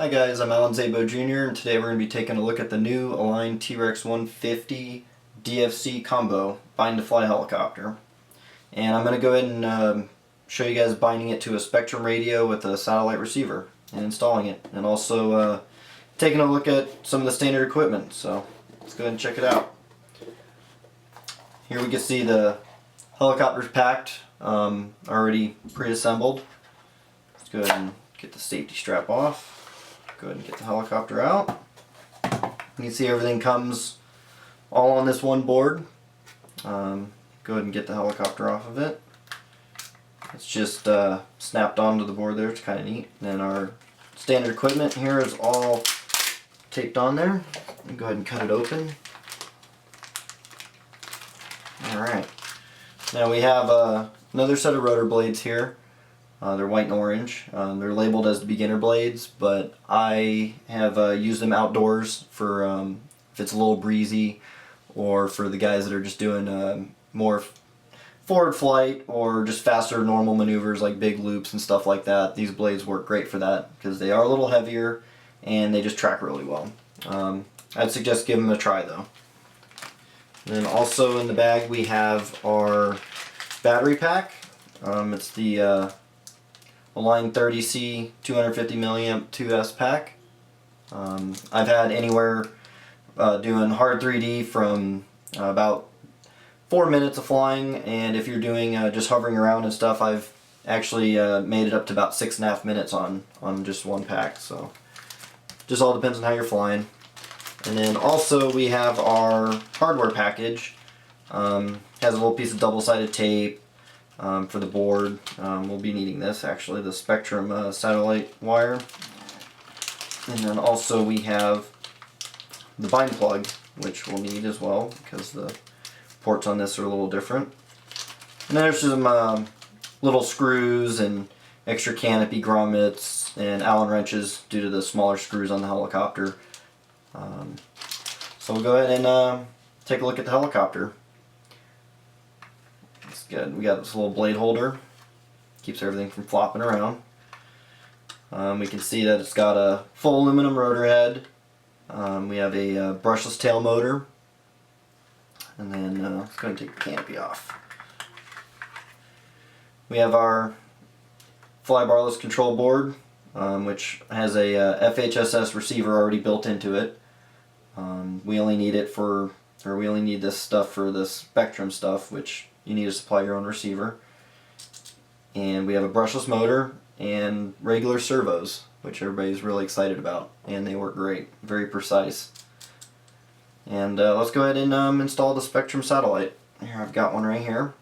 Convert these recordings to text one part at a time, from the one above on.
Hi guys, I'm Alan Szabo Jr. and today we're going to be taking a look at the new ALIGN Trex 150 DFC combo bind to fly helicopter. And I'm going to go ahead and show you guys binding it to a Spektrum radio with a satellite receiver and installing it, and also taking a look at some of the standard equipment. So let's go ahead and check it out. Here we can see the helicopter's packed, already pre-assembled. Let's go ahead and get the safety strap off. Go ahead and get the helicopter out. You can see everything comes all on this one board. Go ahead and get the helicopter off of it. It's just snapped onto the board there. It's kind of neat. And then our standard equipment here is all taped on there. Go ahead and cut it open. Alright. Now we have another set of rotor blades here. They're white and orange. They're labeled as the beginner blades, but I have used them outdoors for if it's a little breezy, or for the guys that are just doing more forward flight or just faster normal maneuvers like big loops and stuff like that. These blades work great for that because they are a little heavier and they just track really well. I'd suggest giving them a try though. And then also in the bag we have our battery pack. It's the ALIGN 30C 250 milliamp 2S pack. I've had anywhere doing hard 3D from about 4 minutes of flying, and if you're doing just hovering around and stuff, I've actually made it up to about 6.5 minutes on just one pack. So just all depends on how you're flying. And then also we have our hardware package. Has a little piece of double-sided tape for the board. We'll be needing this actually, the Spektrum satellite wire. And then also we have the bind plug, which we'll need as well because the ports on this are a little different. And then there's some little screws and extra canopy grommets and Allen wrenches due to the smaller screws on the helicopter. So we'll go ahead and take a look at the helicopter. It's good. We got this little blade holder, keeps everything from flopping around. We can see that it's got a full aluminum rotor head. We have a brushless tail motor, and then let's go ahead and take the canopy off. We have our fly-barless control board, which has a FHSS receiver already built into it. We only need it for, or we only need this stuff for the Spektrum stuff, which you need to supply your own receiver. And we have a brushless motor and regular servos, which everybody's really excited about, and they work great, very precise. And let's go ahead and install the Spektrum satellite. Here, I've got one right here.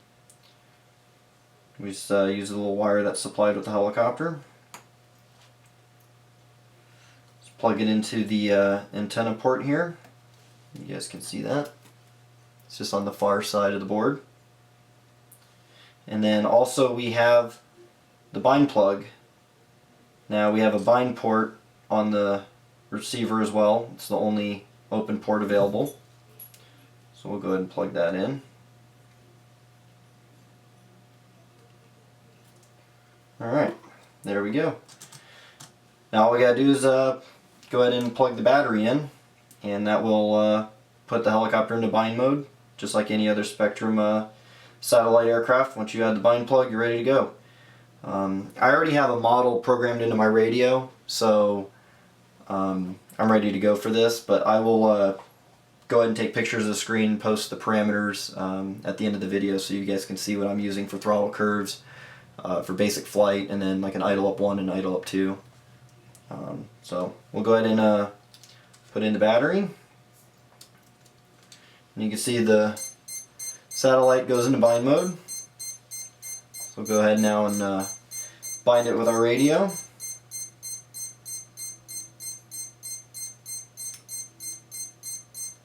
We just use a little wire that's supplied with the helicopter. Just plug it into the antenna port here. You guys can see that. It's just on the far side of the board. And then also we have the bind plug. Now we have a bind port on the receiver as well. It's the only open port available. So we'll go ahead and plug that in. Alright, there we go. Now all we gotta do is go ahead and plug the battery in, and that will put the helicopter into bind mode, just like any other Spektrum satellite aircraft. Once you add the bind plug, you're ready to go. I already have a model programmed into my radio, so I'm ready to go for this, but I will go ahead and take pictures of the screen, post the parameters at the end of the video so you guys can see what I'm using for throttle curves, for basic flight, and then like an idle up 1 and idle up 2. So we'll go ahead and put in the battery. And you can see the satellite goes into bind mode. So we'll go ahead now and bind it with our radio.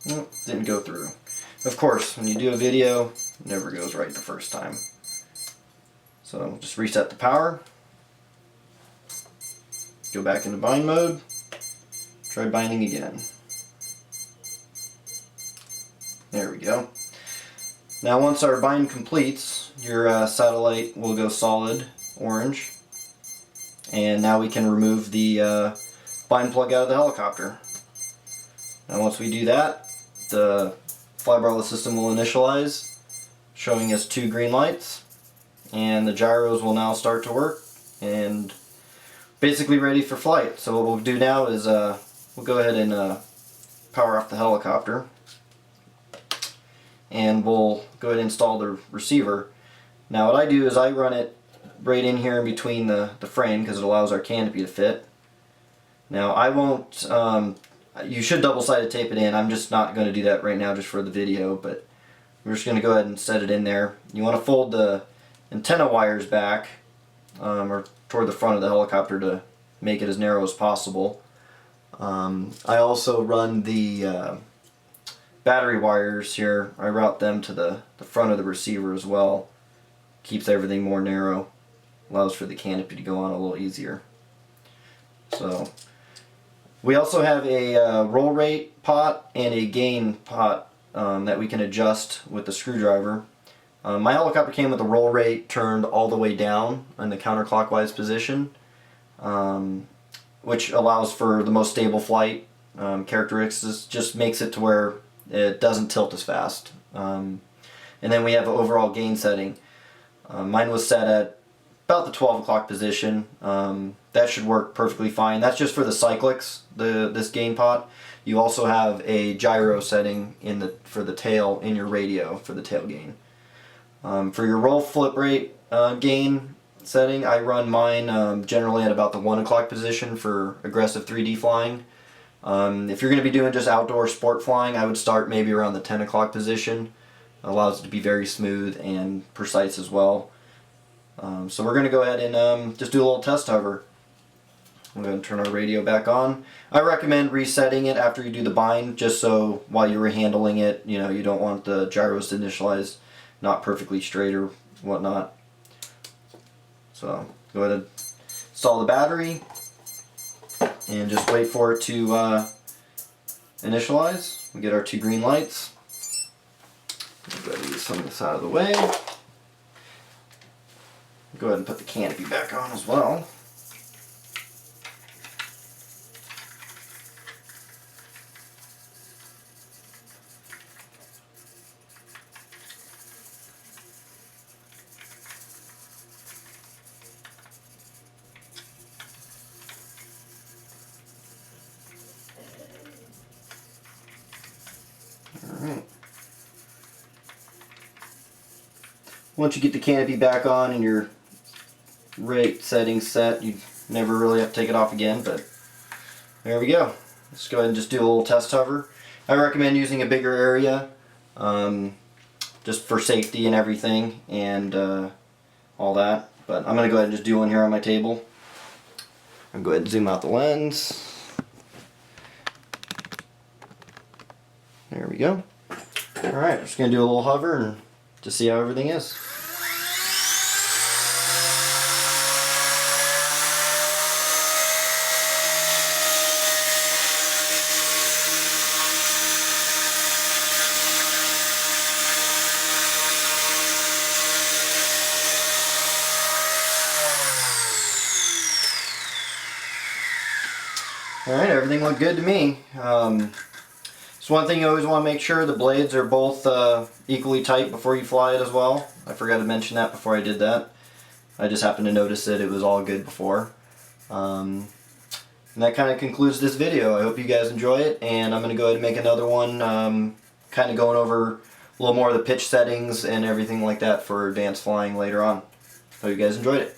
Nope, didn't go through. Of course, when you do a video, it never goes right the first time. So just reset the power. Go back into bind mode. Try binding again. There we go. Now once our bind completes, your satellite will go solid orange. And now we can remove the bind plug out of the helicopter. And once we do that, the flybarless system will initialize, showing us 2 green lights, and the gyros will now start to work and basically ready for flight. So what we'll do now is we'll go ahead and power off the helicopter, and we'll go ahead and install the receiver. Now what I do is I run it right in here in between the frame because it allows our canopy to fit. Now I won't, you should double-sided tape it in. I'm just not going to do that right now just for the video, but we're just going to go ahead and set it in there. You want to fold the antenna wires back or toward the front of the helicopter to make it as narrow as possible. I also run the battery wires here. I route them to the front of the receiver as well. Keeps everything more narrow. Allows for the canopy to go on a little easier. So we also have a roll rate pot and a gain pot that we can adjust with the screwdriver. My helicopter came with a roll rate turned all the way down in the counterclockwise position, which allows for the most stable flight characteristics. Just makes it to where it doesn't tilt as fast. And then we have an overall gain setting. Mine was set at about the 12 o'clock position. That should work perfectly fine. That's just for the cyclics, this gain pot. You also have a gyro setting for the tail in your radio for the tail gain. For your roll flip rate gain setting, I run mine generally at about the 1 o'clock position for aggressive 3D flying. If you're going to be doing just outdoor sport flying, I would start maybe around the 10 o'clock position. It allows it to be very smooth and precise as well. So we're going to go ahead and just do a little test hover. I'm going to turn our radio back on. I recommend resetting it after you do the bind, just so while you're handling it, you don't want the gyros to initialize not perfectly straight or whatnot. So go ahead and install the battery and just wait for it to initialize. We get our 2 green lights. Go ahead and get some of this out of the way. Go ahead and put the canopy back on as well. Alright. Once you get the canopy back on and your rate settings set, you never really have to take it off again, but there we go. Let's go ahead and just do a little test hover. I recommend using a bigger area just for safety and everything and all that, but I'm going to go ahead and just do one here on my table. I'll go ahead and zoom out the lens. There we go. Alright, I'm just going to do a little hover and just see how everything is. Alright, everything looked good to me. So one thing you always want to make sure, the blades are both equally tight before you fly it as well. I forgot to mention that before I did that. I just happened to notice that it was all good before. And that kind of concludes this video. I hope you guys enjoy it, and I'm going to go ahead and make another one kind of going over a little more of the pitch settings and everything like that for advanced flying later on. Hope you guys enjoyed it.